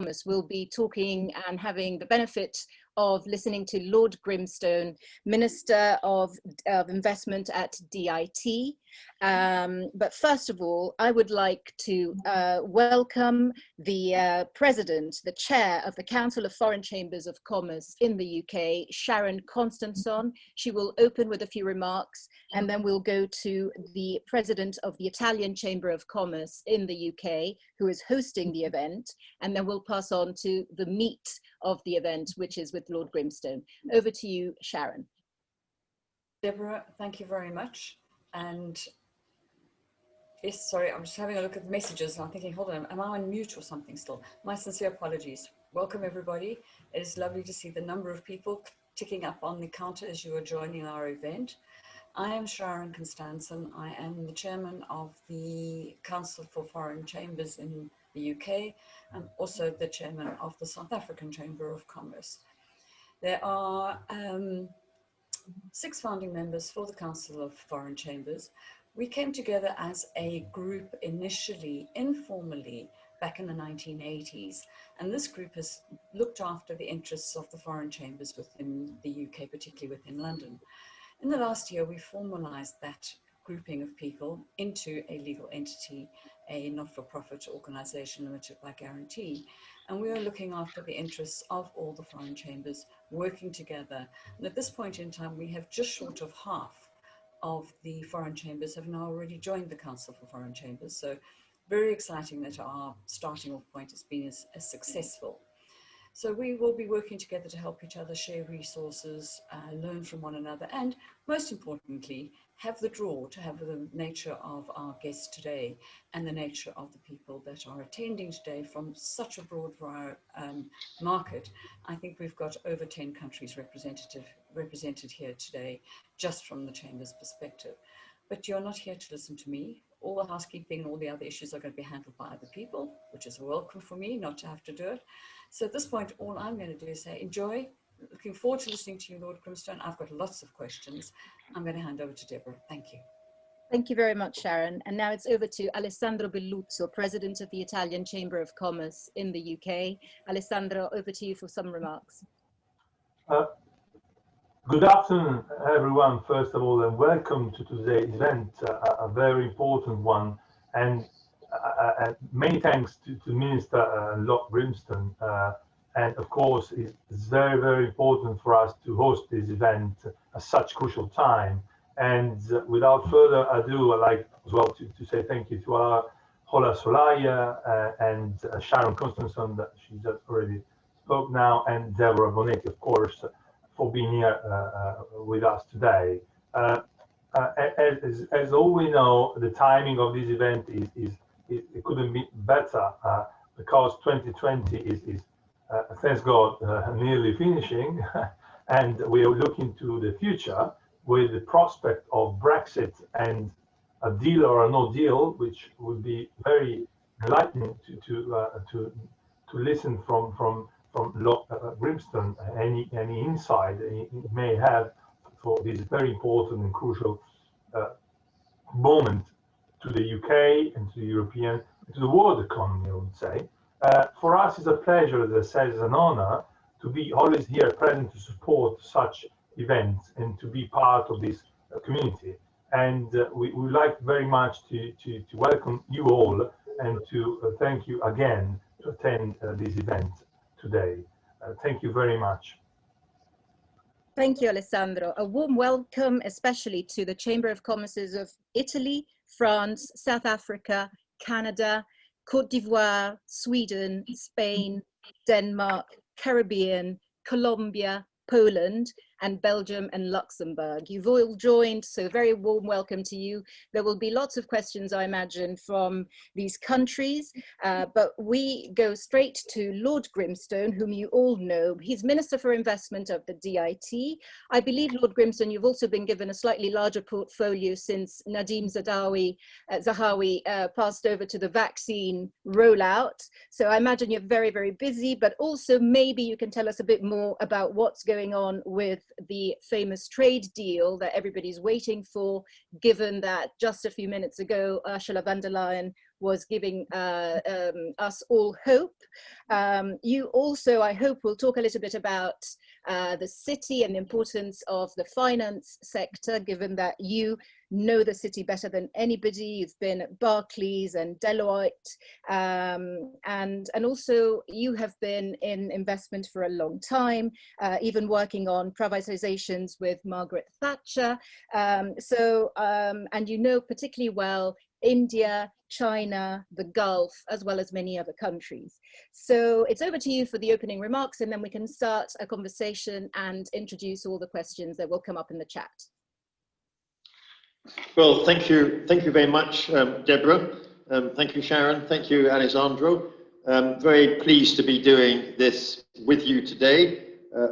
Commerce will be talking and having the benefit of listening to Lord Grimstone, Minister of Investment at DIT. But first of all, I would like to welcome the President, the Chair of the Council of Foreign Chambers of Commerce in the UK, Sharon Constanson. She will open with a few remarks, and then we'll go to the President of the Italian Chamber of Commerce in the UK, who is hosting the event, and then we'll pass on to the meat of the event, which is with Lord Grimstone. Over to you, Sharon. Deborah, thank you very much. And yes, sorry, I'm just having a look at the messages and I'm thinking, hold on, am I on mute or something still? My sincere apologies. Welcome everybody. It is lovely to see the number of people ticking up on the counter as you are joining our event. I am Sharon Constanson. I am the chairman of the Council for Foreign Chambers in the UK. I'm also the chairman of the South African Chamber of Commerce. There are 6 founding members for the Council of Foreign Chambers. We came together as a group initially, informally, back in the 1980s. And this group has looked after the interests of the foreign chambers within the UK, particularly within London. In the last year, we formalized that grouping of people into a legal entity, a not-for-profit organization limited by guarantee. And we are looking after the interests of all the foreign chambers working together. And at this point in time, we have just short of half of the foreign chambers have now already joined the Council for Foreign Chambers. So very exciting that our starting off point has been as successful. So we will be working together to help each other share resources, learn from one another, and most importantly, have the draw to have the nature of our guests today and the nature of the people that are attending today from such a broad market. I think we've got over 10 countries represented here today, just from the Chamber's perspective. But you're not here to listen to me. All the housekeeping and all the other issues are going to be handled by other people, which is a welcome for me not to have to do it. So at this point, all I'm going to do is say, enjoy. Looking forward to listening to you, Lord Grimstone. I've got lots of questions. I'm going to hand over to Deborah. Thank you. Thank you very much, Sharon. And now it's over to Alessandro Belluzzo, President of the Italian Chamber of Commerce in the UK. Alessandro, over to you for some remarks. Good afternoon, everyone, first of all, and welcome to today's event, a very important one. And many thanks to Minister Lord Grimstone. And of course, it's very, very important for us to host this event at such crucial time. And without further ado, I'd like as well to say thank you to our Hola Solaya and Sharon Constanson, that she just already spoke now, and Deborah Bonetti, of course, for being here with us today. As all we know, the timing of this event it couldn't be better because 2020 is thanks God, nearly finishing, and we are looking to the future with the prospect of Brexit and a deal or a no deal, which would be very enlightening to listen from Lord Grimstone, any insight he may have for this very important and crucial moment to the UK and to the European, to the world economy, I would say. For us, it's a pleasure, as I said, it's an honor to be always here present to support such events and to be part of this community. And we would like very much to welcome you all and to thank you again to attend this event today. Thank you very much. Thank you, Alessandro. A warm welcome, especially to the Chamber of Commerces of Italy, France, South Africa, Canada, Côte d'Ivoire, Sweden, Spain, Denmark, Caribbean, Colombia, Poland, and Belgium and Luxembourg. You've all joined, so very warm welcome to you. There will be lots of questions, I imagine, from these countries, but we go straight to Lord Grimstone, whom you all know. He's Minister for Investment of the DIT. I believe, Lord Grimstone, you've also been given a slightly larger portfolio since Nadim Zahawi passed over to the vaccine rollout. So I imagine you're very, very busy, but also maybe you can tell us a bit more about what's going on with the famous trade deal that everybody's waiting for, given that just a few minutes ago, Ursula von der Leyen was giving us all hope. You also, I hope, will talk a little bit about the city and the importance of the finance sector, given that you know the city better than anybody. You've been at Barclays and Deloitte, and also you have been in investment for a long time, even working on privatizations with Margaret Thatcher. And you know particularly well India, China, the Gulf, as well as many other countries. So it's over to you for the opening remarks, and then we can start a conversation and introduce all the questions that will come up in the chat. Well, thank you very much, Deborah. Thank you, Sharon. Thank you, Alessandro. Very pleased to be doing this with you today.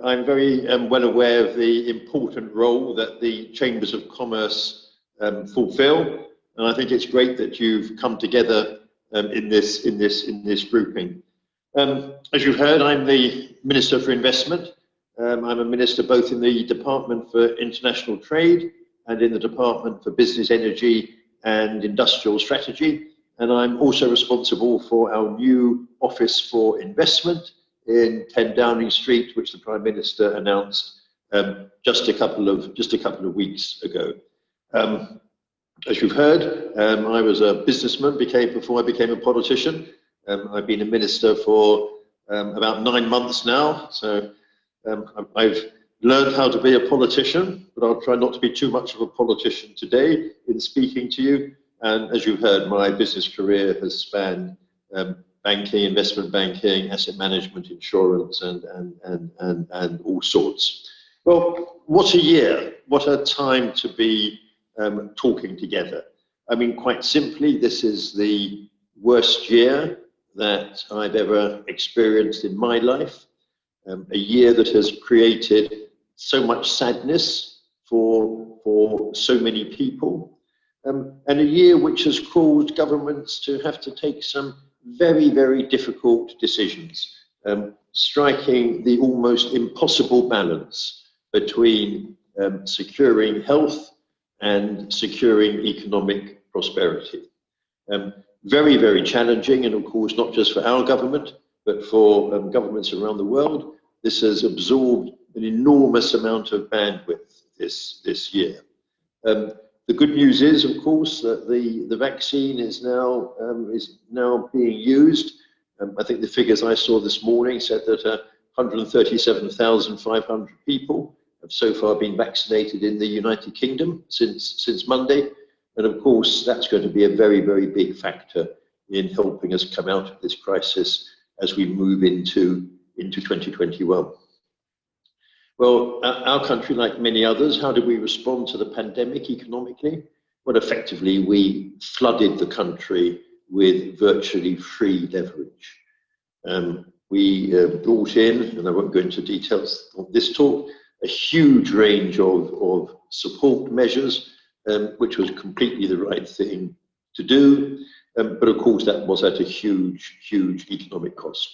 I'm very well aware of the important role that the Chambers of Commerce fulfill. And I think it's great that you've come together in this grouping. As you've heard, I'm the Minister for Investment. I'm a minister both in the Department for International Trade and in the Department for Business, Energy and Industrial Strategy. And I'm also responsible for our new Office for Investment in 10 Downing Street, which the Prime Minister announced just a couple of weeks ago. As you've heard, I was a businessman before I became a politician. I've been a minister for about 9 months now, so I've learned how to be a politician, but I'll try not to be too much of a politician today in speaking to you. And as you've heard, my business career has spanned banking, investment banking, asset management, insurance, and all sorts. Well, what a year! What a time to be talking together. I mean, quite simply, this is the worst year that I've ever experienced in my life. A year that has created so much sadness for so many people, and a year which has caused governments to have to take some very, very difficult decisions, striking the almost impossible balance between securing health and securing economic prosperity. Very, very challenging, and of course not just for our government, but for governments around the world. This has absorbed an enormous amount of bandwidth this year. The good news is, of course, that the vaccine is now being used. I think the figures I saw this morning said that 137,500 people have so far been vaccinated in the United Kingdom since Monday. And of course, that's going to be a very, very big factor in helping us come out of this crisis as we move into 2021. Well, our country, like many others, how did we respond to the pandemic economically? Well, effectively, we flooded the country with virtually free leverage. We brought in, and I won't go into details of this talk, a huge range of support measures, which was completely the right thing to do. But of course, that was at a huge, huge economic cost.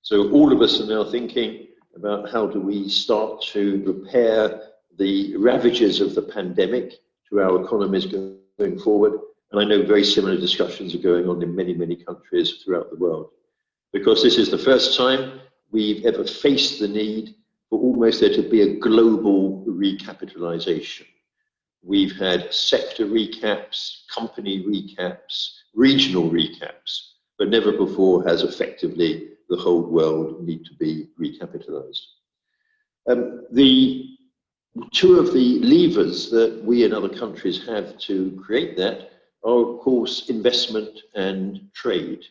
So all of us are now thinking about how do we start to repair the ravages of the pandemic to our economies going forward. And I know very similar discussions are going on in many, many countries throughout the world, because this is the first time we've ever faced the need for almost there to be a global recapitalization. We've had sector recaps, company recaps, regional recaps, but never before has effectively the whole world need to be recapitalized. The two of the levers that we and other countries have to create that are, of course, investment and trade,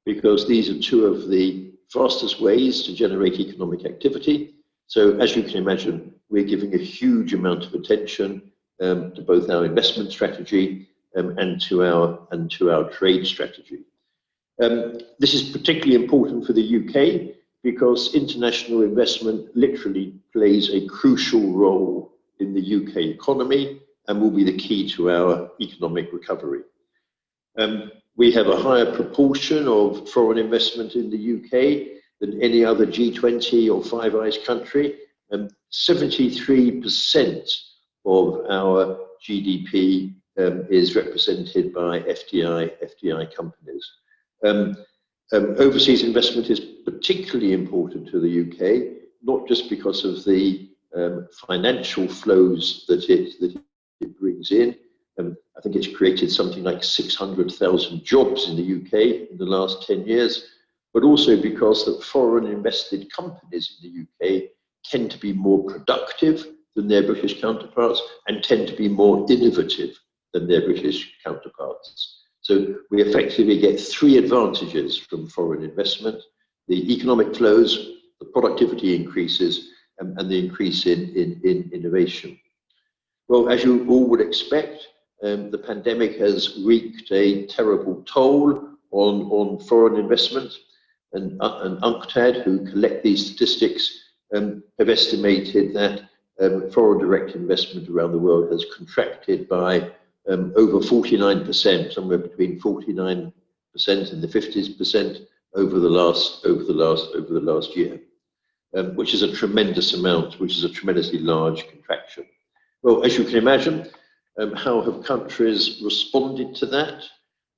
because these are two of the fastest ways to generate economic activity. So as you can imagine, we're giving a huge amount of attention to both our investment strategy and to our trade strategy. This is particularly important for the UK because international investment literally plays a crucial role in the UK economy and will be the key to our economic recovery. We have a higher proportion of foreign investment in the UK than any other G20 or Five Eyes country, 73% of our GDP is represented by FDI companies. Overseas investment is particularly important to the UK, not just because of the financial flows that it brings in. I think it's created something like 600,000 jobs in the UK in the last 10 years, but also because that foreign invested companies in the UK tend to be more productive than their British counterparts and tend to be more innovative than their British counterparts. So we effectively get three advantages from foreign investment: the economic flows, the productivity increases, and the increase in innovation. Well, as you all would expect, the pandemic has wreaked a terrible toll on foreign investment, and UNCTAD, who collect these statistics, have estimated that foreign direct investment around the world has contracted by over 49%, somewhere between 49% and the 50% over the last year, which is a tremendous amount, which is a tremendously large contraction. Well, as you can imagine, how have countries responded to that?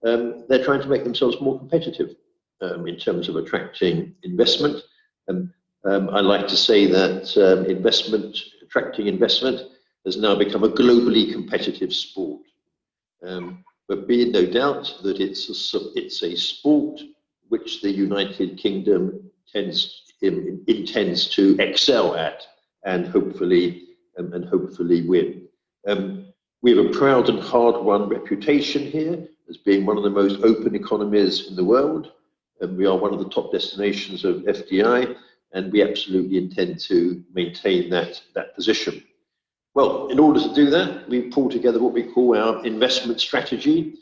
They're trying to make themselves more competitive in terms of attracting investment. I like to say that attracting investment has now become a globally competitive sport. But be in no doubt that it's a sport which the United Kingdom intends to excel at and hopefully win. We have a proud and hard-won reputation here as being one of the most open economies in the world, and we are one of the top destinations of FDI, and we absolutely intend to maintain that position. Well, in order to do that, we pulled together what we call our investment strategy.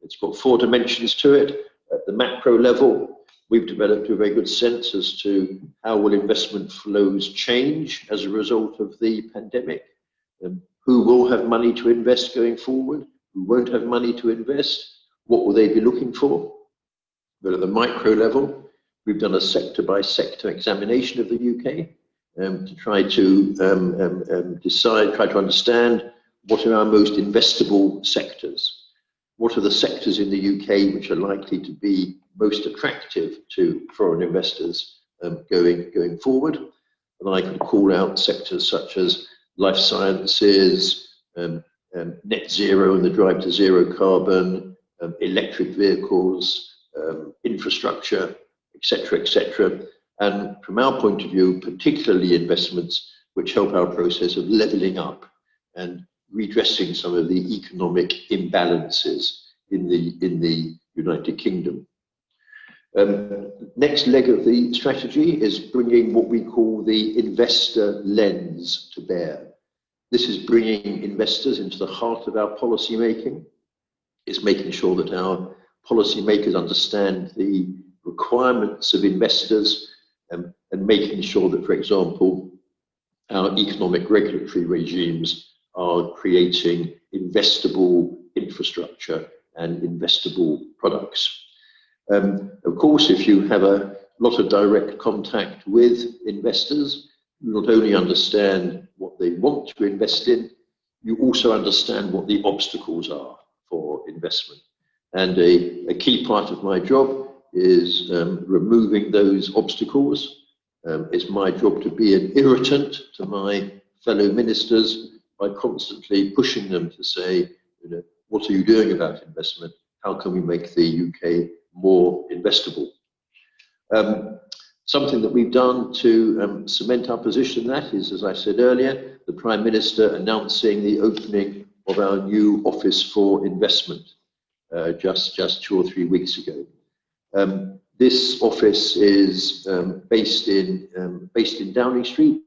It's got 4 dimensions to it. At the macro level, we've developed a very good sense as to how will investment flows change as a result of the pandemic. Who will have money to invest going forward? Who won't have money to invest? What will they be looking for? But at the micro level, we've done a sector-by-sector examination of the UK to try to try to understand what are our most investable sectors. What are the sectors in the UK which are likely to be most attractive to foreign investors going forward? And I could call out sectors such as life sciences, net zero and the drive to zero carbon, electric vehicles, infrastructure, etc. And from our point of view, particularly investments which help our process of levelling up and redressing some of the economic imbalances in the United Kingdom. Next leg of the strategy is bringing what we call the investor lens to bear. This is bringing investors into the heart of our policy making. It's making sure that our policy makers understand the requirements of investors and making sure that, for example, our economic regulatory regimes are creating investable infrastructure and investable products. Of course, if you have a lot of direct contact with investors, you not only understand what they want to invest in, you also understand what the obstacles are for investment. And a key part of my job is removing those obstacles. It's my job to be an irritant to my fellow ministers by constantly pushing them to say, what are you doing about investment? How can we make the UK more investable? Something that we've done to cement our position that is, as I said earlier, the Prime Minister announcing the opening of our new Office for Investment just 2 or 3 weeks ago. This office is based in Downing Street.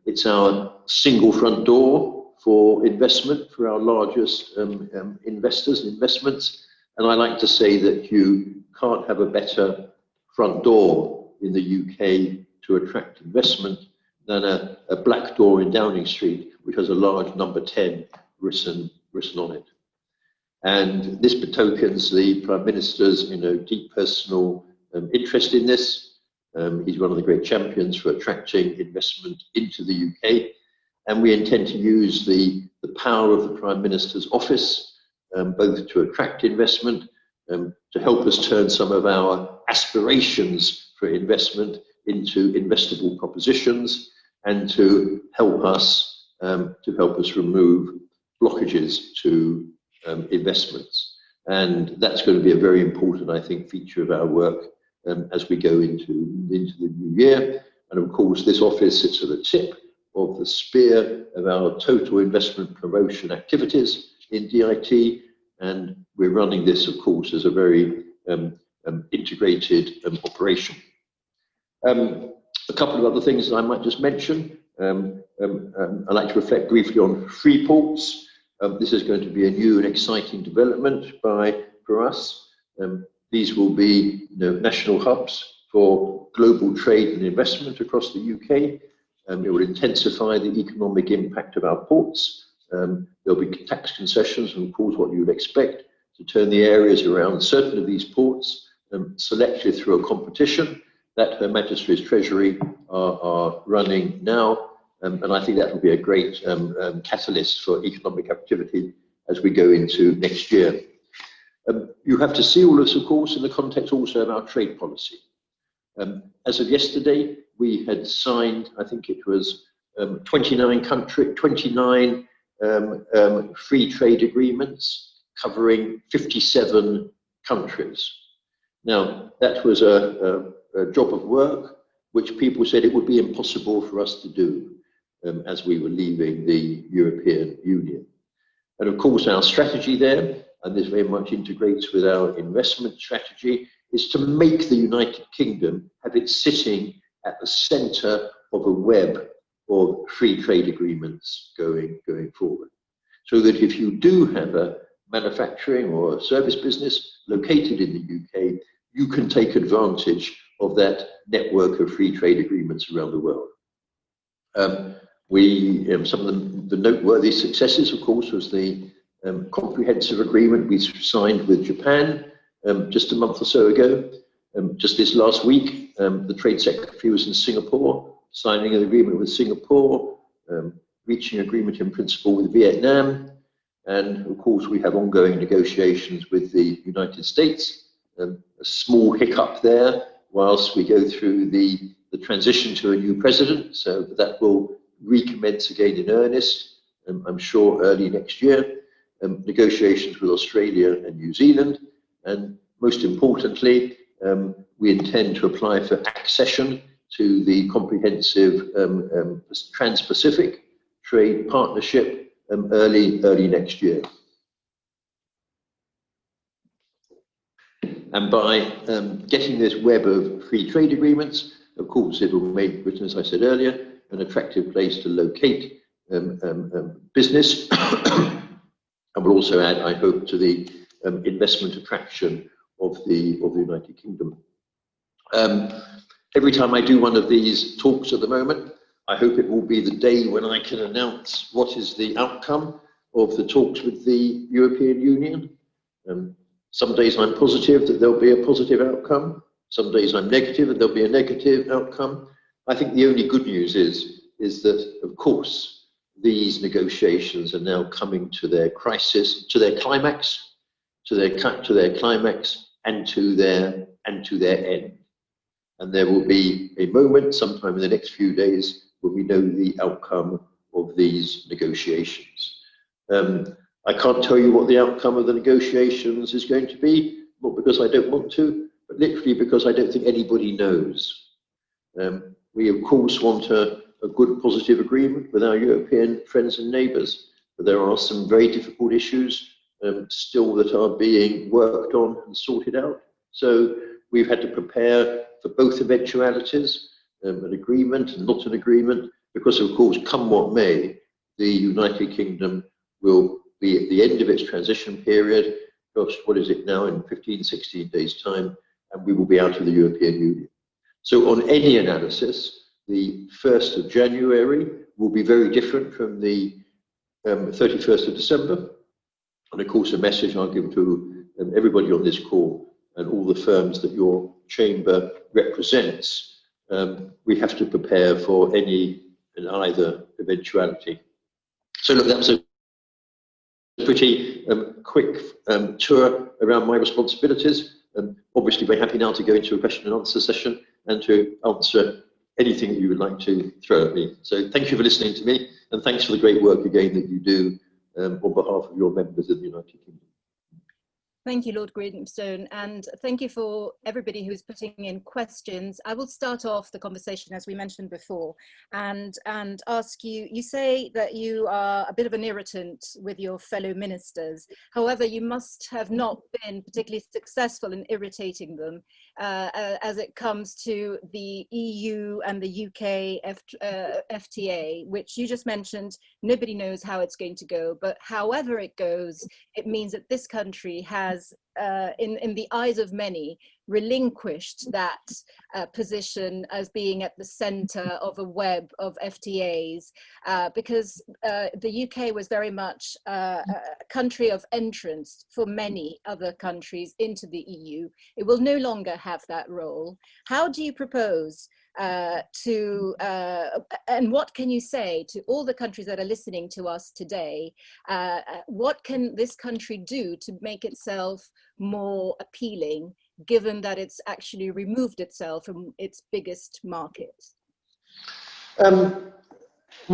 It's our single front door for investment for our largest investors and investments. And I like to say that you can't have a better front door in the UK to attract investment than a black door in Downing Street, which has a large number 10 written on it. And this betokens the Prime Minister's deep personal interest in this. He's one of the great champions for attracting investment into the UK, and we intend to use the power of the Prime Minister's office, both to attract investment, to help us turn some of our aspirations for investment into investable propositions, and to help us remove blockages to investments. And that's going to be a very important, I think, feature of our work as we go into the new year. And of course, this office sits at the tip of the spear of our total investment promotion activities in DIT, and we're running this, of course, as a very integrated operation. A couple of other things that I might just mention. I'd like to reflect briefly on free ports. This is going to be a new and exciting development for us. These will be national hubs for global trade and investment across the UK. It will intensify the economic impact of our ports. There'll be tax concessions, and of course what you would expect, to turn the areas around certain of these ports selected through a competition that Her Majesty's Treasury are running now. And I think that will be a great catalyst for economic activity as we go into next year. You have to see all this, of course, in the context also of our trade policy. As of yesterday, we had signed, I think it was 29 free trade agreements covering 57 countries. Now, that was a job of work which people said it would be impossible for us to do as we were leaving the European Union. And of course, our strategy there, and this very much integrates with our investment strategy, is to make the United Kingdom have it sitting at the centre of a web of free trade agreements going forward. So that if you do have a manufacturing or a service business located in the UK, you can take advantage of that network of free trade agreements around the world. Some of the noteworthy successes, of course, was the comprehensive agreement we signed with Japan just a month or so ago. Just this last week, the Trade Secretary was in Singapore, signing an agreement with Singapore, reaching agreement in principle with Vietnam, and of course we have ongoing negotiations with the United States. A small hiccup there whilst we go through the transition to a new president, so that will recommence again in earnest, I'm sure early next year. Negotiations with Australia and New Zealand, and most importantly, we intend to apply for accession to the comprehensive Trans-Pacific Trade Partnership early next year. And by getting this web of free trade agreements, of course, it will make Britain, as I said earlier, an attractive place to locate business, and will also add, I hope, to the investment attraction of the United Kingdom. Every time I do one of these talks at the moment, I hope it will be the day when I can announce what is the outcome of the talks with the European Union. Some days I'm positive that there'll be a positive outcome. Some days I'm negative that there'll be a negative outcome. I think the only good news is that, of course, these negotiations are now coming to their crisis, to their climax, and to their end. And there will be a moment sometime in the next few days when we know the outcome of these negotiations. I can't tell you what the outcome of the negotiations is going to be, not because I don't want to, but literally because I don't think anybody knows. We, of course, want a good, positive agreement with our European friends and neighbours, but there are some very difficult issues still that are being worked on and sorted out. So we've had to prepare for both eventualities, an agreement and not an agreement, because, of course, come what may, the United Kingdom will be at the end of its transition period. Gosh, what is it now, in 15, 16 days' time, and we will be out of the European Union. So on any analysis, the 1st of January will be very different from the 31st of December. And of course, a message I'll give to everybody on this call and all the firms that your chamber represents we have to prepare for any and either eventuality. So look, that was a pretty quick tour around my responsibilities. Obviously very happy now to go into a question and answer session and to answer anything that you would like to throw at me. So thank you for listening to me, and thanks for the great work again that you do on behalf of your members of the United Kingdom. Thank you, Lord Grimstone, and thank you for everybody who's putting in questions. I will start off the conversation, as we mentioned before, and ask you, you say that you are a bit of an irritant with your fellow ministers. However, you must have not been particularly successful in irritating them as it comes to the EU and the UK FTA, which you just mentioned. Nobody knows how it's going to go, but however it goes, it means that this country has, in the eyes of many, relinquished that position as being at the center of a web of FTAs, because the UK was very much a country of entrance for many other countries into the EU. It will no longer have that role. How do you propose and what can you say to all the countries that are listening to us today? What can this country do to make itself more appealing, given that it's actually removed itself from its biggest market? Well,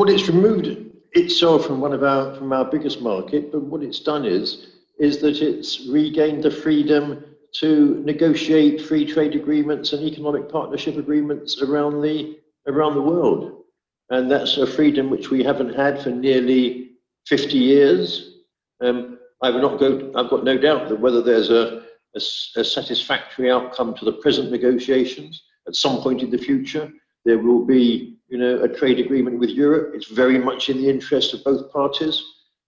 it's removed itself from our biggest market, but what it's done is that it's regained the freedom to negotiate free trade agreements and economic partnership agreements around the world, and that's a freedom which we haven't had for nearly 50 years. I've got no doubt that whether there's a satisfactory outcome to the present negotiations, at some point in the future there will be, a trade agreement with Europe. It's very much in the interest of both parties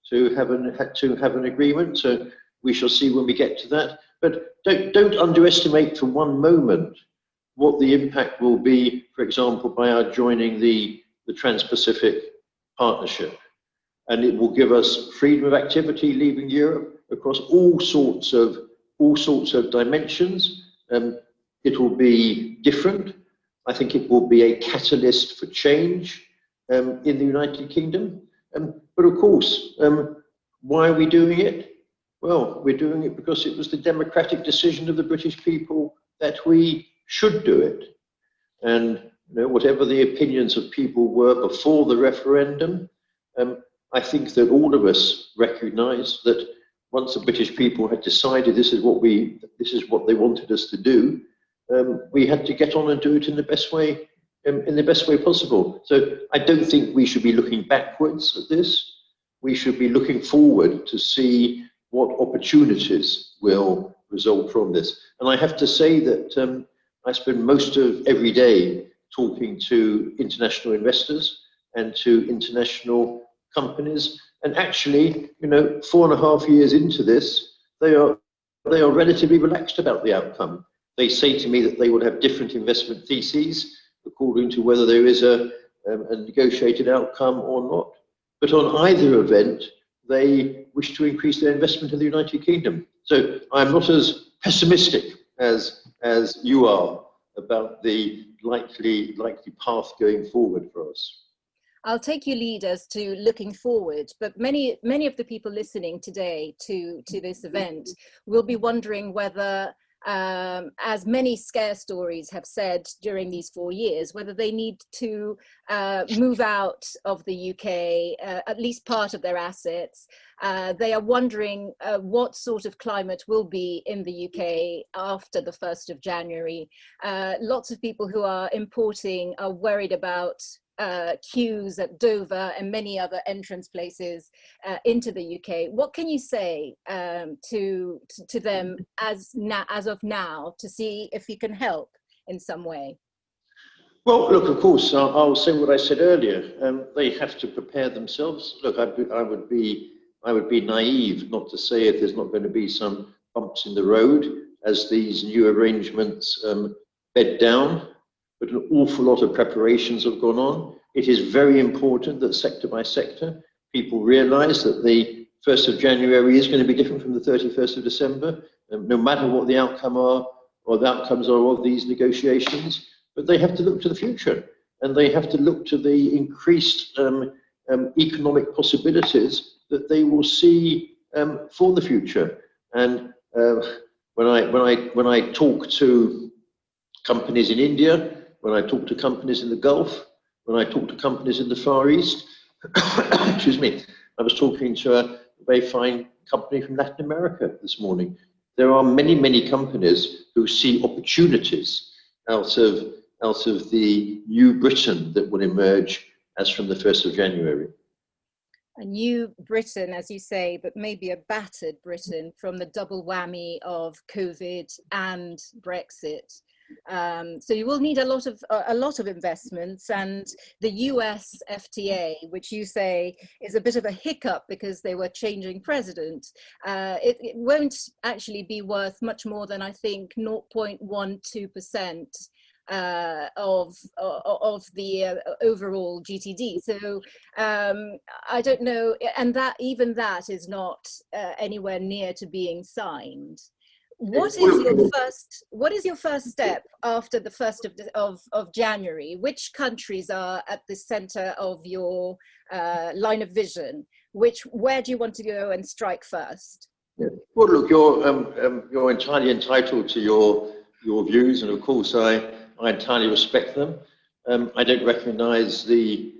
to have an agreement. So we shall see when we get to that. But don't underestimate for one moment what the impact will be, for example, by our joining the Trans-Pacific Partnership. And it will give us freedom of activity leaving Europe across all sorts of dimensions. It will be different. I think it will be a catalyst for change in the United Kingdom. But of course, why are we doing it? Well, we're doing it because it was the democratic decision of the British people that we should do it. And whatever the opinions of people were before the referendum, I think that all of us recognise that once the British people had decided this is what they wanted us to do, we had to get on and do it in the best way possible. So I don't think we should be looking backwards at this. We should be looking forward to see what opportunities will result from this. And I have to say that I spend most of every day talking to international investors and to international companies. And actually, 4.5 years into this, they are relatively relaxed about the outcome. They say to me that they will have different investment theses according to whether there is a negotiated outcome or not. But on either event, they wish to increase their investment in the United Kingdom. So I'm not as pessimistic as you are about the likely path going forward for us. I'll take your lead as to looking forward, but many of the people listening today to this event will be wondering whether, as many scare stories have said during these 4 years, whether they need to move out of the UK, at least part of their assets. They are wondering what sort of climate will be in the UK after the 1st of January. Lots of people who are importing are worried about queues at Dover and many other entrance places into the UK. What can you say to them as of now to see if you can help in some way? Well, look, of course, I'll say what I said earlier. They have to prepare themselves. Look, I would be naive not to say if there's not going to be some bumps in the road as these new arrangements bed down. But an awful lot of preparations have gone on. It is very important that sector by sector, people realise that the 1st of January is going to be different from the 31st of December, no matter what the outcome are or the outcomes are of these negotiations. but they have to look to the future, and they have to look to the increased economic possibilities that they will see for the future. And when I talk to companies in India, when I talk to companies in the Gulf, when I talk to companies in the Far East, excuse me, I was talking to a very fine company from Latin America this morning. There are many, many companies who see opportunities out of the new Britain that will emerge as from the 1st of January. A new Britain, as you say, but maybe a battered Britain from the double whammy of COVID and Brexit. So you will need a lot of investments, and the US FTA, which you say is a bit of a hiccup because they were changing president, it won't actually be worth much more than, I think, 0.12% of the overall GTD. So I don't know, and that even that is not anywhere near to being signed. What is your first step after the 1st of January? Which countries are at the center of your line of vision? Where do you want to go and strike first? Yeah. Well, look, you're entirely entitled to your views, and of course I entirely respect them. I don't recognise the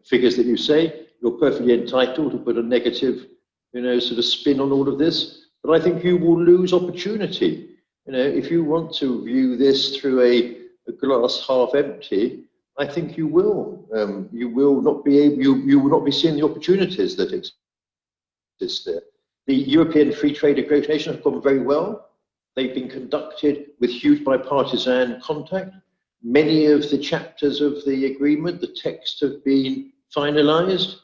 figures that you say. You're perfectly entitled to put a negative, sort of spin on all of this. But I think you will lose opportunity. If you want to view this through a glass half empty, I think you will. You will not be seeing the opportunities that exist there. The European Free Trade Negotiations have gone very well. They've been conducted with huge bipartisan contact. Many of the chapters of the agreement, the text, have been finalised.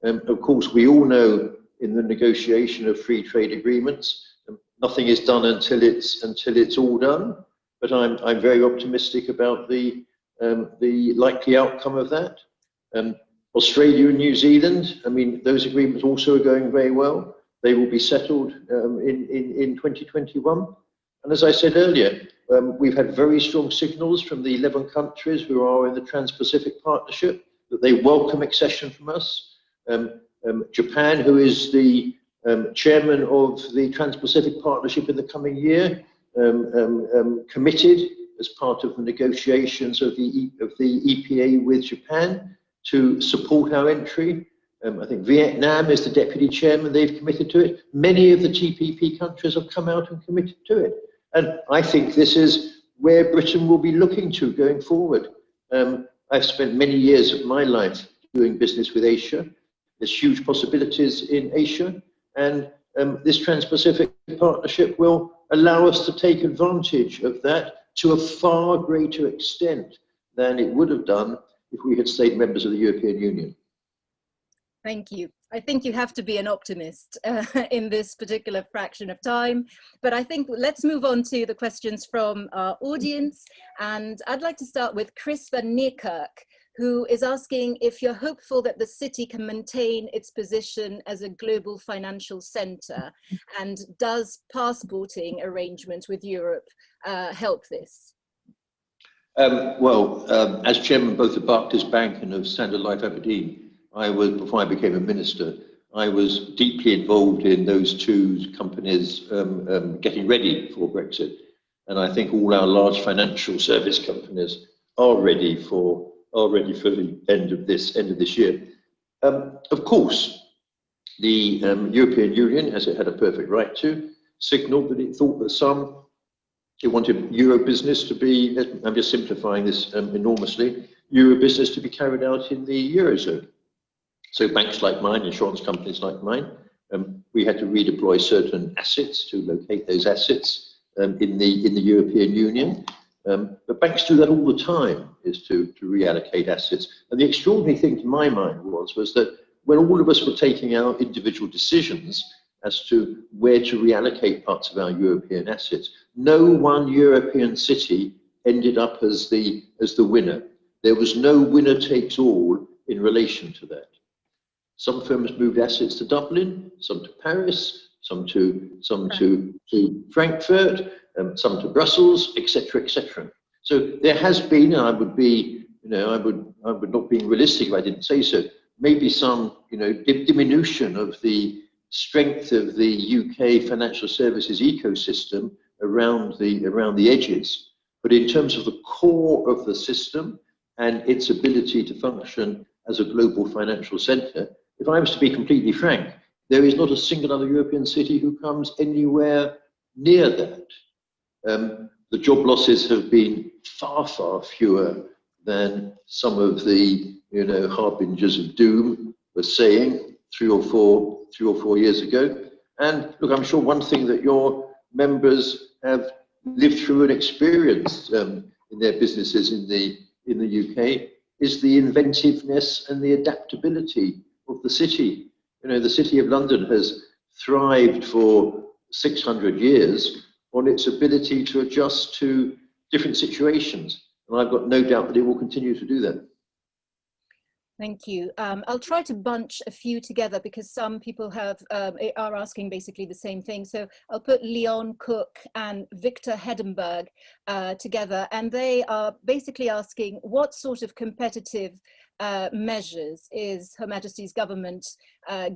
Of course, we all know in the negotiation of free trade agreements, nothing is done until it's all done. But I'm very optimistic about the likely outcome of that. Australia and New Zealand, I mean, those agreements also are going very well. They will be settled in 2021. And as I said earlier, we've had very strong signals from the 11 countries who are in the Trans-Pacific Partnership that they welcome accession from us. Japan, who is the chairman of the Trans-Pacific Partnership in the coming year, committed as part of the negotiations of the EPA with Japan to support our entry. I think Vietnam is the deputy chairman, they've committed to it. Many of the TPP countries have come out and committed to it. And I think this is where Britain will be looking to going forward. I've spent many years of my life doing business with Asia. There's huge possibilities in Asia, and this Trans-Pacific Partnership will allow us to take advantage of that to a far greater extent than it would have done if we had stayed members of the European Union. Thank you. I think you have to be an optimist in this particular fraction of time, but I think let's move on to the questions from our audience. And I'd like to start with Chris van Neerkerk, who is asking if you're hopeful that the city can maintain its position as a global financial centre, and does passporting arrangements with Europe help this? As chairman both of Barclays Bank and of Standard Life Aberdeen, before I became a minister, I was deeply involved in those two companies getting ready for Brexit. And I think all our large financial service companies are ready for the end of this year. Of course, the European Union, as it had a perfect right to, signalled that it thought that it wanted Euro business to be, I'm just simplifying this enormously, Euro business to be carried out in the Eurozone. So banks like mine, insurance companies like mine, we had to redeploy certain assets to locate those assets in the European Union. But banks do that all the time, is to reallocate assets. And the extraordinary thing to my mind was that when all of us were taking our individual decisions as to where to reallocate parts of our European assets, no one European city ended up as the winner. There was no winner takes all in relation to that. Some firms moved assets to Dublin, some to Paris, some to Frankfurt, some to Brussels, etc., etc. So there has been, and I would be, I would not be realistic if I didn't say so, maybe some, diminution of the strength of the UK financial services ecosystem around the edges. But in terms of the core of the system and its ability to function as a global financial centre, if I was to be completely frank, there is not a single other European city who comes anywhere near that. The job losses have been far, far fewer than some of the harbingers of doom were saying three or four years ago. And look, I'm sure one thing that your members have lived through and experienced in their businesses in the UK is the inventiveness and the adaptability of the city. The City of London has thrived for 600 years on its ability to adjust to different situations. And I've got no doubt that it will continue to do that. Thank you. I'll try to bunch a few together because some people are asking basically the same thing. So I'll put Leon Cook and Victor Hedenberg together, and they are basically asking what sort of competitive measures is Her Majesty's government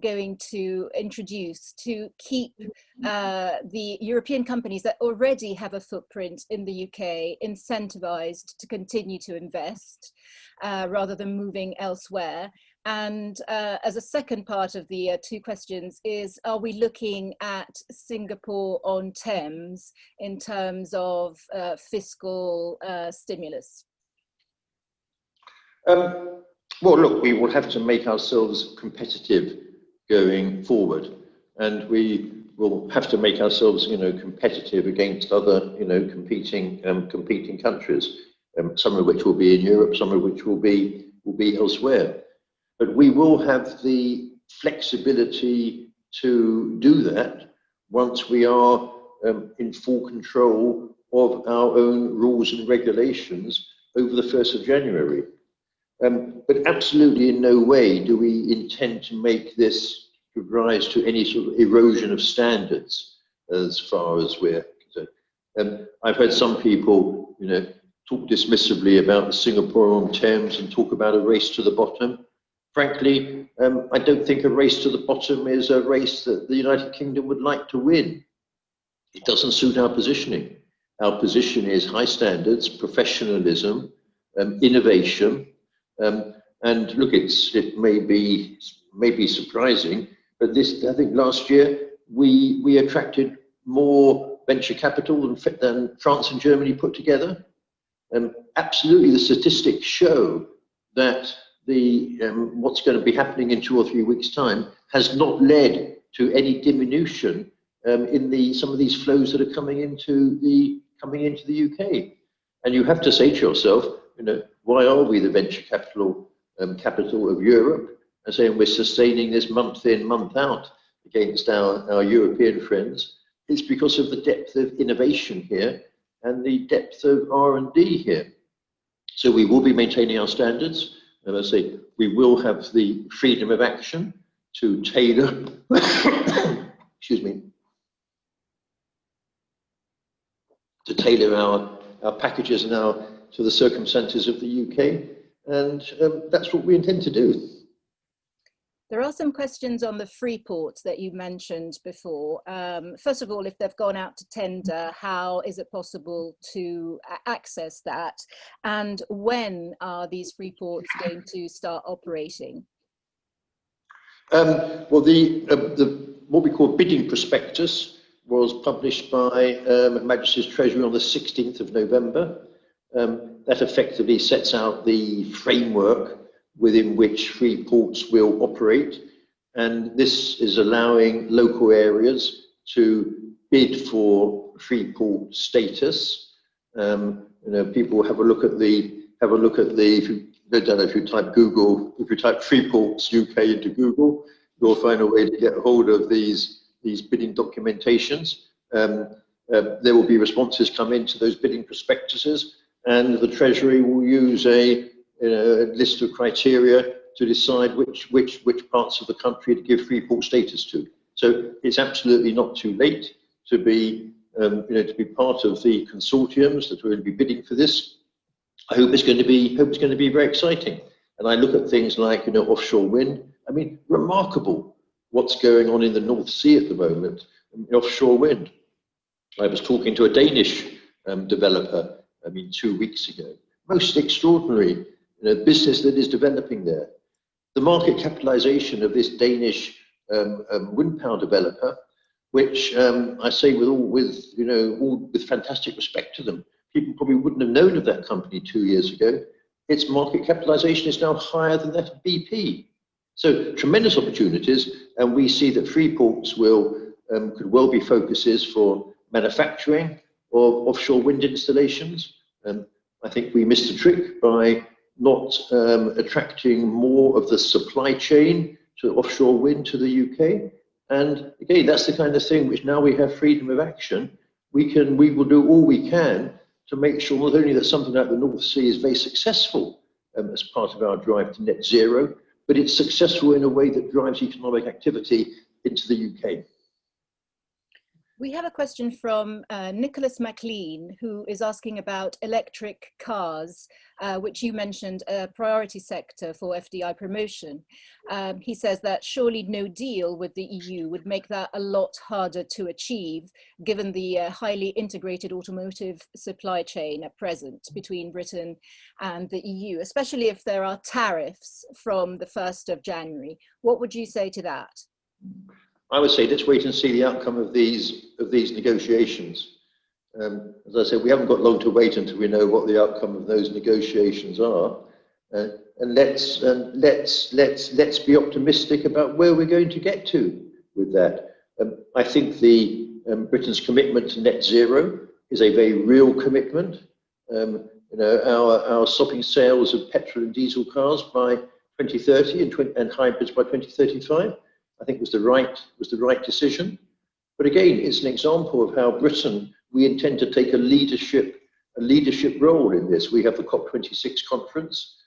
going to introduce to keep the European companies that already have a footprint in the UK incentivized to continue to invest rather than moving elsewhere. And as a second part of the two questions is, are we looking at Singapore on Thames in terms of fiscal stimulus? Well, look, we will have to make ourselves competitive going forward, and we will have to make ourselves, competitive against other, competing countries. Some of which will be in Europe, some of which will be elsewhere. But we will have the flexibility to do that once we are in full control of our own rules and regulations over the 1st of January. But absolutely in no way do we intend to make this give rise to any sort of erosion of standards as far as we're concerned. I've heard some people, talk dismissively about the Singapore on Thames and talk about a race to the bottom. Frankly, I don't think a race to the bottom is a race that the United Kingdom would like to win. It doesn't suit our positioning. Our position is high standards, professionalism, innovation. And look, it may be surprising, but I think last year we attracted more venture capital than France and Germany put together. Absolutely, the statistics show that what's going to be happening in 2 or 3 weeks' time has not led to any diminution in some of these flows that are coming into the UK. And you have to say to yourself, why are we the venture capital of Europe? And saying we're sustaining this month in, month out against our European friends. It's because of the depth of innovation here and the depth of R&D here. So we will be maintaining our standards. And I say we will have the freedom of action to tailor, excuse me, to tailor our packages now to the circumstances of the UK. And that's what we intend to do. There are some questions on the free ports that you mentioned before. First of all, if they've gone out to tender, how is it possible to access that? And when are these free ports going to start operating? Well, what we call bidding prospectus was published by Her Majesty's Treasury on the 16th of November. That effectively sets out the framework within which free ports will operate, and this is allowing local areas to bid for free port status. People have a look at the. If you type free ports UK into Google, you'll find a way to get hold of these bidding documentations. There will be responses come into those bidding prospectuses, and the Treasury will use a list of criteria to decide which parts of the country to give free port status to. So it's absolutely not too late to be to be part of the consortiums that are going to be bidding for this. I hope it's going to be very exciting. And I look at things like offshore wind. I mean, remarkable what's going on in the North Sea at the moment in offshore wind. I was talking to a Danish developer, 2 weeks ago. Most extraordinary business that is developing there. The market capitalization of this Danish wind power developer, which I say with fantastic respect to them, people probably wouldn't have known of that company 2 years ago. Its market capitalization is now higher than that of BP. So tremendous opportunities, and we see that Freeports could well be focuses for manufacturing of offshore wind installations. I think we missed a trick by not attracting more of the supply chain to offshore wind to the UK. And again, that's the kind of thing which now we have freedom of action. We will do all we can to make sure not only that something like the North Sea is very successful as part of our drive to net zero, but it's successful in a way that drives economic activity into the UK. We have a question from Nicholas MacLean, who is asking about electric cars, which you mentioned a priority sector for FDI promotion. He says that surely no deal with the EU would make that a lot harder to achieve, given the highly integrated automotive supply chain at present between Britain and the EU, especially if there are tariffs from the 1st of January. What would you say to that? I would say let's wait and see the outcome of these negotiations. As I said, we haven't got long to wait until we know what the outcome of those negotiations are, and let's be optimistic about where we're going to get to with that. I think Britain's commitment to net zero is a very real commitment. Our stopping sales of petrol and diesel cars by 2030 and hybrids by 2035. I think was the right decision. But again, it's an example of how Britain, we intend to take a leadership role in this. We have the COP26 conference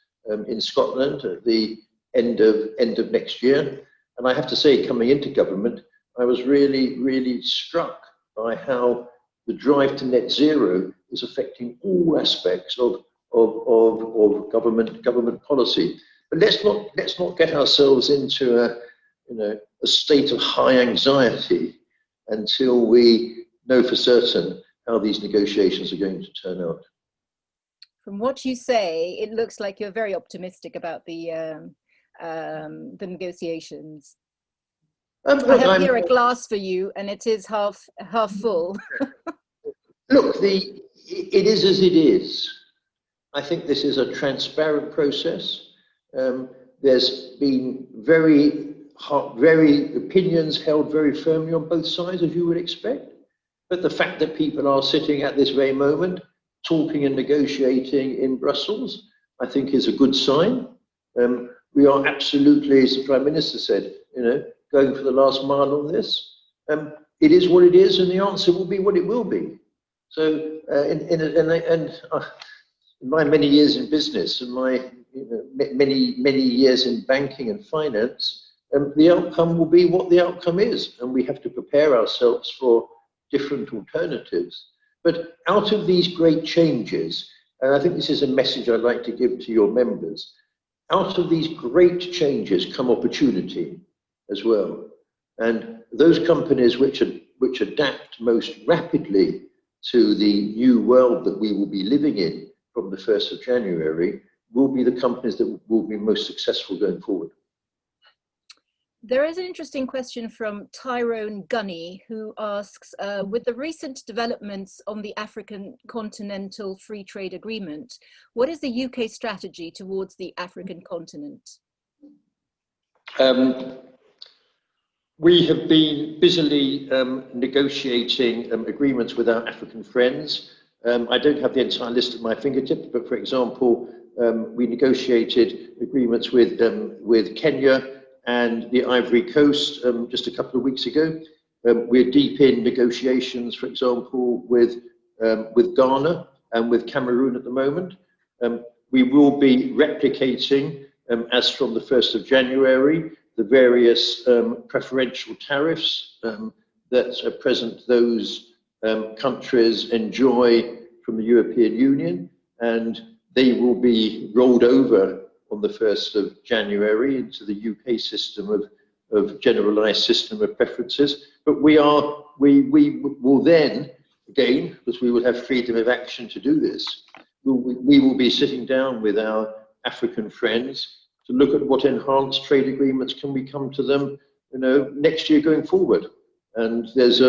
in Scotland at the end of next year. And I have to say, coming into government, I was really struck by how the drive to net zero is affecting all aspects of government policy. But let's not get ourselves into a state of high anxiety until we know for certain how these negotiations are going to turn out. From what you say, it looks like you're very optimistic about the negotiations. I have here a glass for you, and it is half full. Look, it is as it is. I think this is a transparent process. There's been very opinions held very firmly on both sides, as you would expect. But the fact that people are sitting at this very moment, talking and negotiating in Brussels, I think is a good sign. We are absolutely, as the Prime Minister said, going for the last mile on this. It is what it is, and the answer will be what it will be. So, in my many years in business and my many years in banking and finance, the outcome will be what the outcome is, and we have to prepare ourselves for different alternatives. But out of these great changes, and I think this is a message I'd like to give to your members, out of these great changes come opportunity as well. And those companies which adapt most rapidly to the new world that we will be living in from the 1st of January will be the companies that will be most successful going forward. There is an interesting question from Tyrone Gunny, who asks, with the recent developments on the African Continental Free Trade Agreement, what is the UK strategy towards the African continent? We have been busily negotiating agreements with our African friends. I don't have the entire list at my fingertips, but for example, we negotiated agreements with Kenya and the Ivory Coast just a couple of weeks ago. We're deep in negotiations, for example, with Ghana and with Cameroon at the moment. We will be replicating, as from the 1st of January, the various preferential tariffs that at present those countries enjoy from the European Union, and they will be rolled over on the 1st of January into the UK system of generalised system of preferences. But we will then, again, because we will have freedom of action to do this, we will be sitting down with our African friends to look at what enhanced trade agreements can we come to them, next year going forward. And this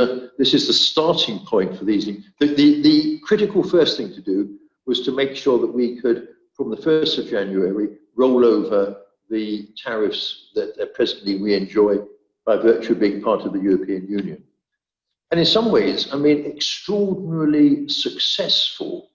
is the starting point for these. The critical first thing to do was to make sure that we could, from the 1st of January, roll over the tariffs that presently we enjoy by virtue of being part of the European Union. And in some ways, extraordinarily successful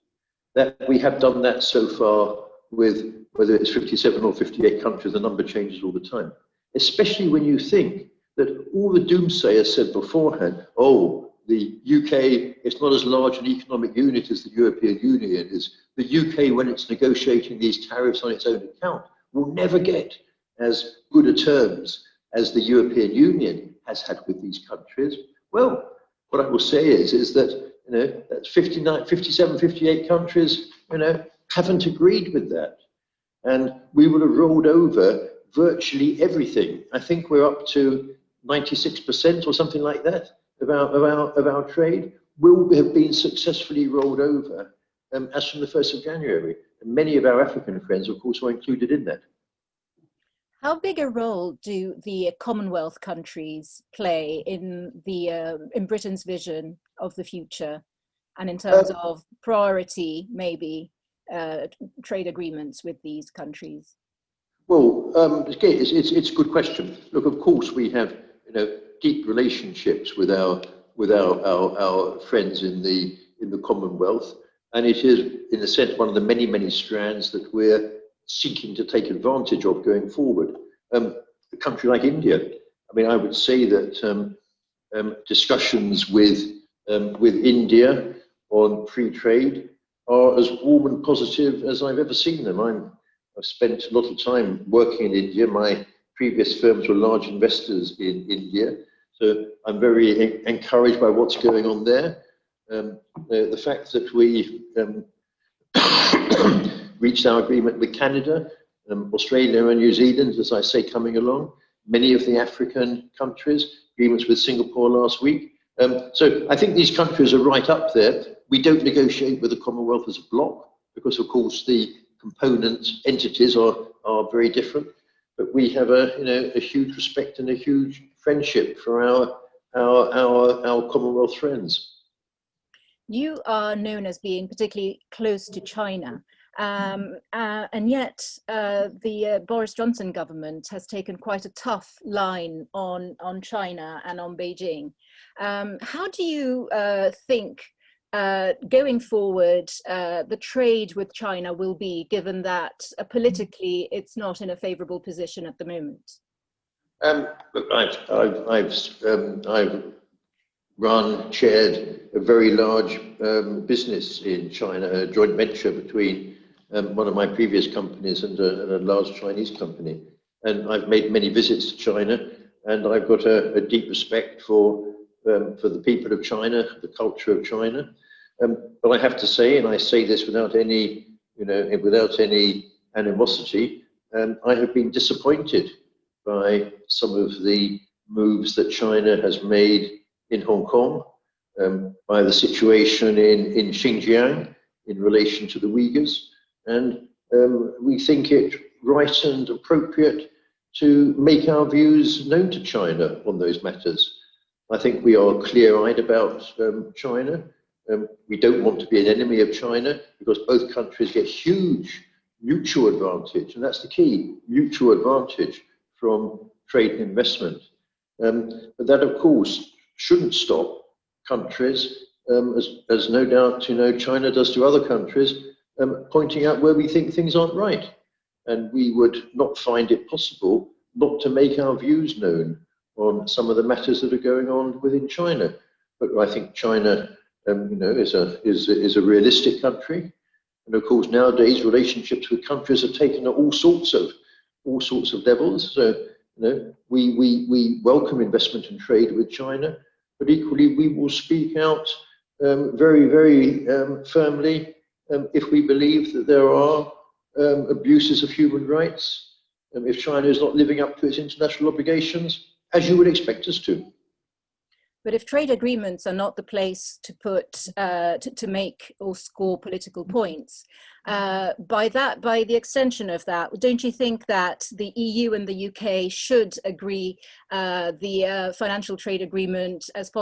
that we have done that so far with, whether it's 57 or 58 countries, the number changes all the time. Especially when you think that all the doomsayers said beforehand, oh, the UK is not as large an economic unit as the European Union is. The UK, when it's negotiating these tariffs on its own account, will never get as good a terms as the European Union has had with these countries. Well, what I will say is that, that's 59, 57, 58 countries, haven't agreed with that. And we will have rolled over virtually everything. I think we're up to 96% or something like that of our trade will have been successfully rolled over as from the 1st of January. And many of our African friends, of course, are included in that. How big a role do the Commonwealth countries play in Britain's vision of the future, and in terms of priority, maybe trade agreements with these countries? Well, it's a good question. Look, of course, we have deep relationships with our friends in the Commonwealth, and it is, in a sense, one of the many strands that we're seeking to take advantage of going forward. A country like India, I would say that discussions with India on free trade are as warm and positive as I've ever seen them. I've spent a lot of time working in India. My previous firms were large investors in India, so I'm very encouraged by what's going on there. The fact that we reached our agreement with Canada, Australia and New Zealand, as I say, coming along, many of the African countries, agreements with Singapore last week. So I think these countries are right up there. We don't negotiate with the Commonwealth as a bloc because, of course, the component entities are very different. But we have a huge respect and a huge friendship for our Commonwealth friends. You are known as being particularly close to China. And yet the Boris Johnson government has taken quite a tough line on China and on Beijing. How do you think going forward the trade with China will be, given that politically it's not in a favourable position at the moment? Look, I've chaired a very large business in China, a joint venture between one of my previous companies and a large Chinese company. And I've made many visits to China, and I've got a deep respect for the people of China, the culture of China. But I have to say, and I say this without any animosity, I have been disappointed by some of the moves that China has made in Hong Kong, by the situation in Xinjiang in relation to the Uyghurs. And we think it right and appropriate to make our views known to China on those matters. I think we are clear-eyed about China. We don't want to be an enemy of China because both countries get huge mutual advantage, and that's the key, mutual advantage from trade and investment. But that, of course, shouldn't stop countries, as no doubt China does to other countries, pointing out where we think things aren't right. And we would not find it possible not to make our views known on some of the matters that are going on within China. But I think China is a realistic country. And of course, nowadays, relationships with countries are taken at all sorts of levels. So, we welcome investment and trade with China, but equally we will speak out very, very firmly if we believe that there are abuses of human rights, if China is not living up to its international obligations, as you would expect us to. But if trade agreements are not the place to put to make or score political points, by the extension of that, don't you think that the EU and the UK should agree the financial trade agreement as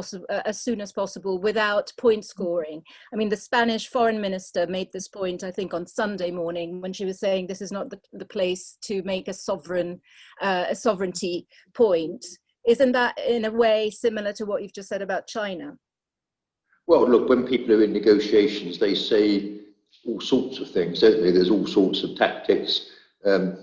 soon as possible without point scoring? I mean, the Spanish foreign minister made this point, I think, on Sunday morning when she was saying this is not the place to make a sovereignty point. Isn't that in a way similar to what you've just said about China? Well, look, when people are in negotiations, they say all sorts of things, don't they? There's all sorts of tactics. I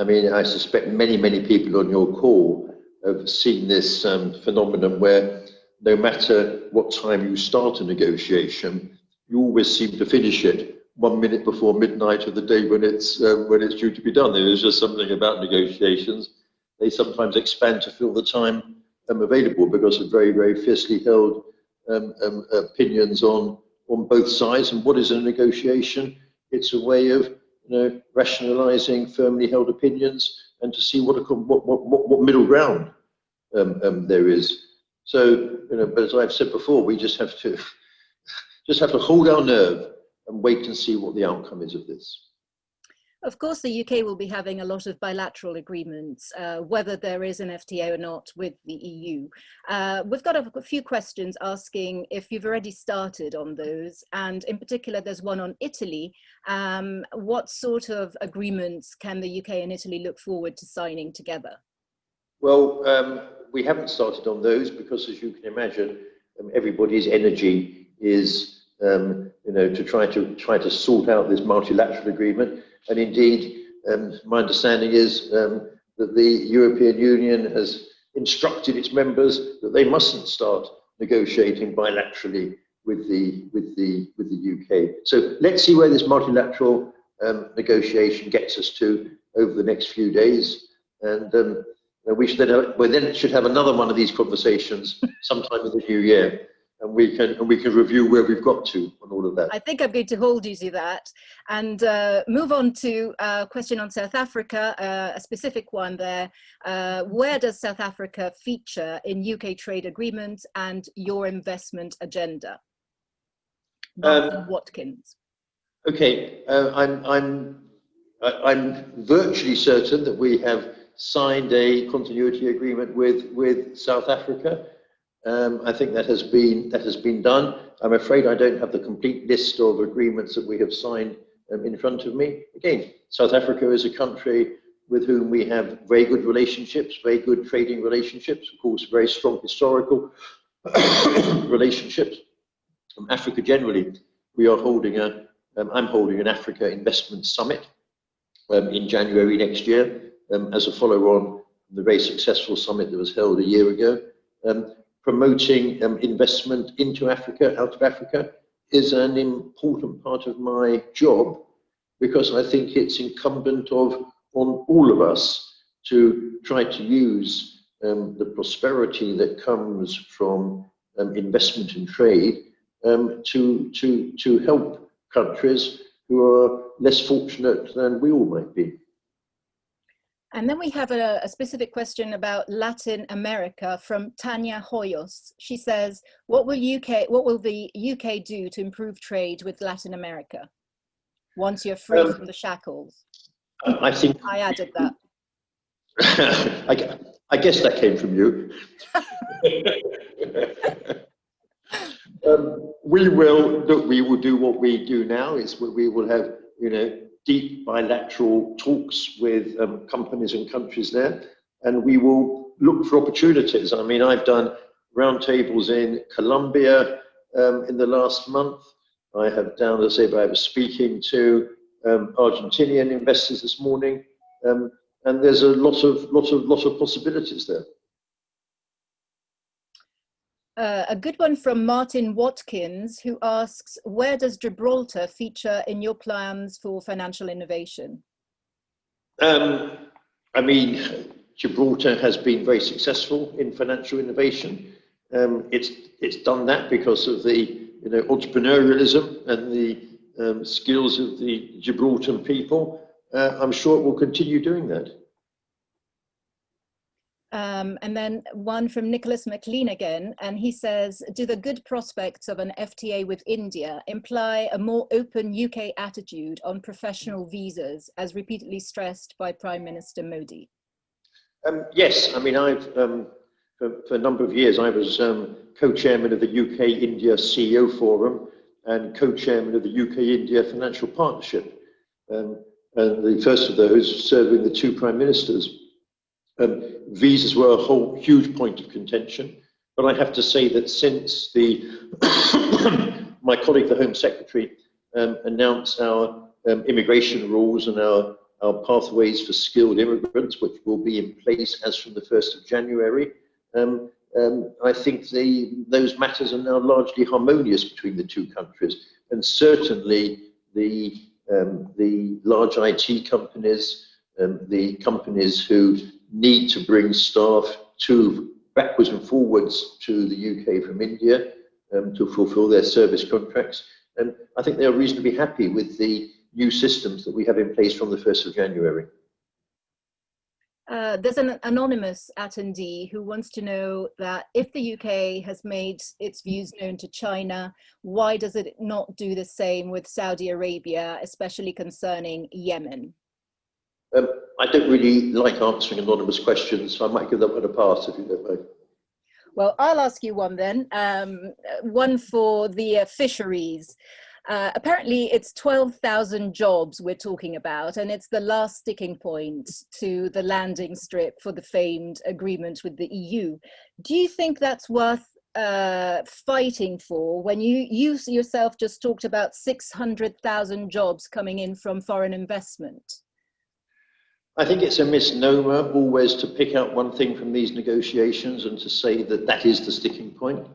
mean, I suspect many, many people on your call have seen this phenomenon where no matter what time you start a negotiation, you always seem to finish it 1 minute before midnight of the day when it's due to be done. There is just something about negotiations. They sometimes expand to fill the time available because of very, very fiercely held opinions on both sides. And what is a negotiation? It's a way of rationalising firmly held opinions and to see what middle ground there is. So, but as I've said before, we just have to hold our nerve and wait and see what the outcome is of this. Of course, the UK will be having a lot of bilateral agreements, whether there is an FTA or not with the EU. We've got a few questions asking if you've already started on those, and in particular, there's one on Italy. What sort of agreements can the UK and Italy look forward to signing together? Well, we haven't started on those because, as you can imagine, everybody's energy is, to try to sort out this multilateral agreement. And indeed, my understanding is that the European Union has instructed its members that they mustn't start negotiating bilaterally with the UK. So let's see where this multilateral negotiation gets us to over the next few days, and we should have another one of these conversations sometime in the new year. And we can review where we've got to on all of that. I think I'm going to hold you to that and move on to a question on South Africa, a specific one there. Where does South Africa feature in UK trade agreements and your investment agenda? Watkins. Okay, I'm virtually certain that we have signed a continuity agreement with South Africa. I think that has been done. I'm afraid I don't have the complete list of agreements that we have signed in front of me. Again, South Africa is a country with whom we have very good relationships, very good trading relationships, of course, very strong historical relationships. Africa generally, I'm holding an Africa Investment Summit in January next year as a follow-on from the very successful summit that was held a year ago. Promoting investment into Africa, out of Africa, is an important part of my job because I think it's incumbent on all of us to try to use the prosperity that comes from investment and trade to help countries who are less fortunate than we all might be. And then we have a specific question about Latin America from Tanya Hoyos. She says, what will the UK do to improve trade with Latin America once you're free from the shackles? I think I added that. I guess that came from you. We will do what we do now. We will have deep bilateral talks with companies and countries there, and we will look for opportunities. I mean, I've done roundtables in Colombia in the last month. I was speaking to Argentinian investors this morning, and there's a lot of possibilities there. A good one from Martin Watkins, who asks, where does Gibraltar feature in your plans for financial innovation? I mean, Gibraltar has been very successful in financial innovation. It's done that because of the entrepreneurialism and the skills of the Gibraltar people, I'm sure it will continue doing that. And then one from Nicholas McLean again, and he says, do the good prospects of an FTA with India imply a more open UK attitude on professional visas, as repeatedly stressed by Prime Minister Modi? Yes, I mean, for a number of years, I was co-chairman of the UK-India CEO Forum and co-chairman of the UK-India Financial Partnership. And the first of those serving the two prime ministers. Visas were a huge point of contention, but I have to say that since my colleague, the Home Secretary, announced our immigration rules and our pathways for skilled immigrants, which will be in place as from the 1st of January, I think those matters are now largely harmonious between the two countries, and certainly the large IT companies, the companies who need to bring staff backwards and forwards to the UK from India to fulfill their service contracts. And I think they are reasonably happy with the new systems that we have in place from the 1st of January. There's an anonymous attendee who wants to know that if the UK has made its views known to China, why does it not do the same with Saudi Arabia, especially concerning Yemen? I don't really like answering anonymous questions, so I might give that one a pass if you don't mind. Well, I'll ask you one then, one for the fisheries. Apparently it's 12,000 jobs we're talking about, and it's the last sticking point to the landing strip for the famed agreement with the EU. Do you think that's worth fighting for when you yourself just talked about 600,000 jobs coming in from foreign investment? I think it's a misnomer always to pick out one thing from these negotiations and to say that that is the sticking point.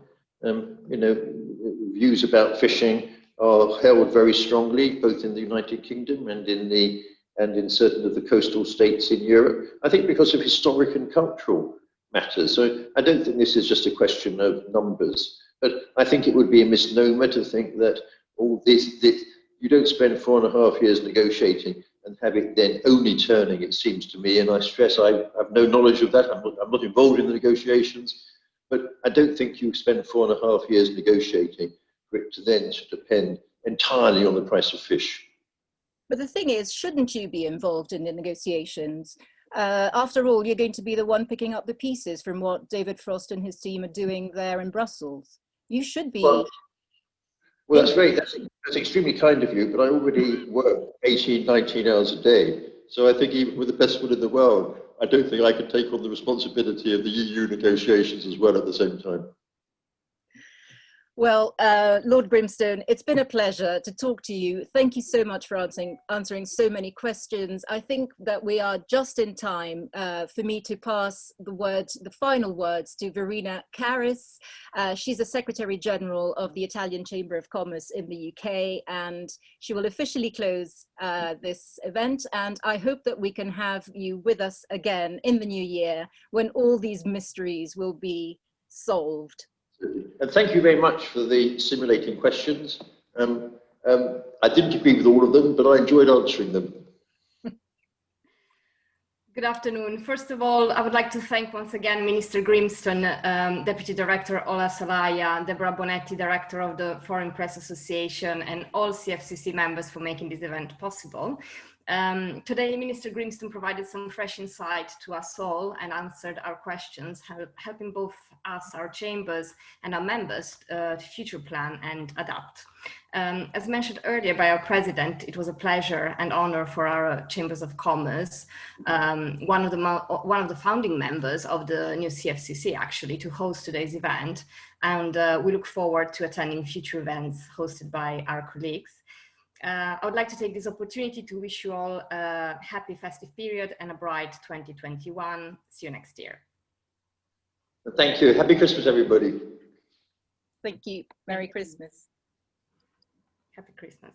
Views about fishing are held very strongly, both in the United Kingdom and in certain of the coastal states in Europe. I think because of historic and cultural matters. So I don't think this is just a question of numbers, but I think it would be a misnomer to think that all this you don't spend 4.5 years negotiating and have it then only turning, it seems to me, and I stress I have no knowledge of that, I'm not involved in the negotiations, but I don't think you spend 4.5 years negotiating for it to then depend entirely on the price of fish. But the thing is, shouldn't you be involved in the negotiations? After all, you're going to be the one picking up the pieces from what David Frost and his team are doing there in Brussels. You should be. Well, that's great. That's extremely kind of you, but I already work 18, 19 hours a day. So I think even with the best will in the world, I don't think I could take on the responsibility of the EU negotiations as well at the same time. Well, Lord Grimstone, it's been a pleasure to talk to you. Thank you so much for answering so many questions. I think that we are just in time for me to pass the final words to Verena Caris. She's the Secretary General of the Italian Chamber of Commerce in the UK, and she will officially close this event. And I hope that we can have you with us again in the new year when all these mysteries will be solved. And thank you very much for the stimulating questions. I didn't agree with all of them, but I enjoyed answering them. Good afternoon. First of all, I would like to thank once again Minister Grimstone, Deputy Director Ola Salaya, Deborah Bonetti, Director of the Foreign Press Association, and all CFCC members for making this event possible. Today, Minister Grimstone provided some fresh insight to us all and answered our questions, helping both us, our chambers, and our members to future plan and adapt. As mentioned earlier by our president, it was a pleasure and honor for our chambers of commerce, one of the founding members of the new CFCC, actually, to host today's event. And we look forward to attending future events hosted by our colleagues. I would like to take this opportunity to wish you all a happy festive period and a bright 2021. See you next year. Thank you. Happy Christmas, everybody. Thank you. Merry Christmas. Happy Christmas.